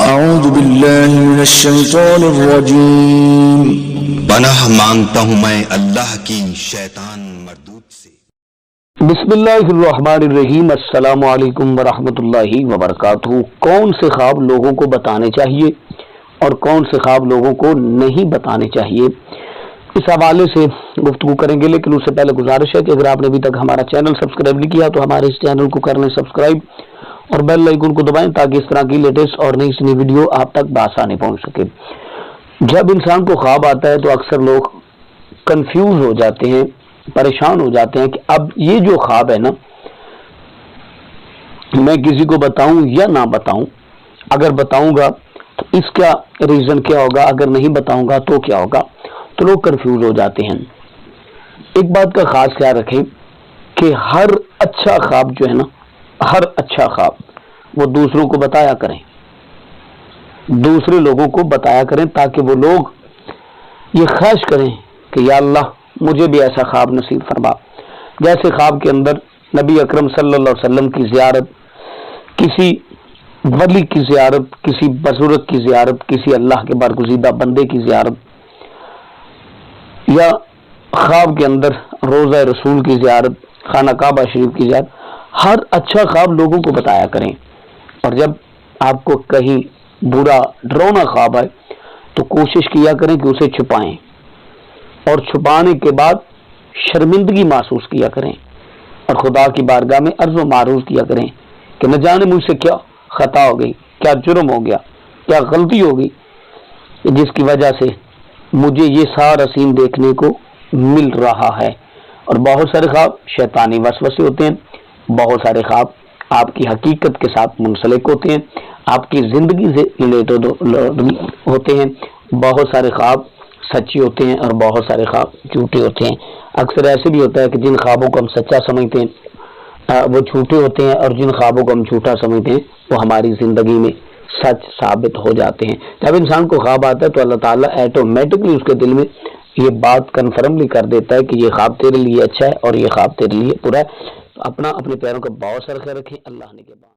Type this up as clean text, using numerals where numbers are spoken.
اعوذ باللہ من الشیطان الرجیم۔ پناہ مانگتا ہوں میں اللہ کی شیطان مردود سے۔ بسم اللہ الرحمن الرحیم۔ السلام علیکم ورحمۃ اللہ وبرکاتہ۔ کون سے خواب لوگوں کو بتانے چاہیے اور کون سے خواب لوگوں کو نہیں بتانے چاہیے، اس حوالے سے گفتگو کریں گے، لیکن اس سے پہلے گزارش ہے کہ اگر آپ نے ابھی تک ہمارا چینل سبسکرائب نہیں کیا تو ہمارے اس چینل کو کر لیں سبسکرائب اور بیل آئیکن کو دبائیں تاکہ اس طرح کی لیٹسٹ اور نئی سنی ویڈیو آپ تک بآسانی پہنچ سکے۔ جب انسان کو خواب آتا ہے تو اکثر لوگ کنفیوز ہو جاتے ہیں، پریشان ہو جاتے ہیں کہ اب یہ جو خواب ہے نا، میں کسی کو بتاؤں یا نہ بتاؤں، اگر بتاؤں گا تو اس کا ریزن کیا ہوگا، اگر نہیں بتاؤں گا تو کیا ہوگا، تو لوگ کنفیوز ہو جاتے ہیں۔ ایک بات کا خاص خیال رکھیں کہ ہر اچھا خواب جو ہے نا، ہر اچھا خواب وہ دوسروں کو بتایا کریں، دوسرے لوگوں کو بتایا کریں تاکہ وہ لوگ یہ خواہش کریں کہ یا اللہ مجھے بھی ایسا خواب نصیب فرما۔ جیسے خواب کے اندر نبی اکرم صلی اللہ علیہ وسلم کی زیارت، کسی ولی کی زیارت، کسی بزرگ کی زیارت، کسی اللہ کے برگزیدہ بندے کی زیارت، یا خواب کے اندر روضہ رسول کی زیارت، خانہ کعبہ شریف کی زیارت، ہر اچھا خواب لوگوں کو بتایا کریں۔ اور جب آپ کو کہیں برا ڈراؤنا خواب آئے تو کوشش کیا کریں کہ اسے چھپائیں، اور چھپانے کے بعد شرمندگی محسوس کیا کریں اور خدا کی بارگاہ میں عرض و معروض کیا کریں کہ نہ جانے مجھ سے کیا خطا ہو گئی، کیا جرم ہو گیا، کیا غلطی ہو گئی جس کی وجہ سے مجھے یہ سارا سین دیکھنے کو مل رہا ہے۔ اور بہت سارے خواب شیطانی وسوسے ہوتے ہیں، بہت سارے خواب آپ کی حقیقت کے ساتھ منسلک ہوتے ہیں، آپ کی زندگی سے ریلیٹڈ ہوتے ہیں، بہت سارے خواب سچے ہوتے ہیں اور بہت سارے خواب جھوٹے ہوتے ہیں۔ اکثر ایسے بھی ہوتا ہے کہ جن خوابوں کو ہم سچا سمجھتے ہیں وہ جھوٹے ہوتے ہیں، اور جن خوابوں کو ہم جھوٹا سمجھتے ہیں وہ ہماری زندگی میں سچ ثابت ہو جاتے ہیں۔ جب انسان کو خواب آتا ہے تو اللہ تعالیٰ ایٹومیٹکلی اس کے دل میں یہ بات کنفرملی کر دیتا ہے کہ یہ خواب تیرے لیے اچھا ہے اور یہ خواب تیرے لیے برا ہے۔ اپنے پیروں کا بہت سارا خیال رکھیں۔ اللہ نے کے بعد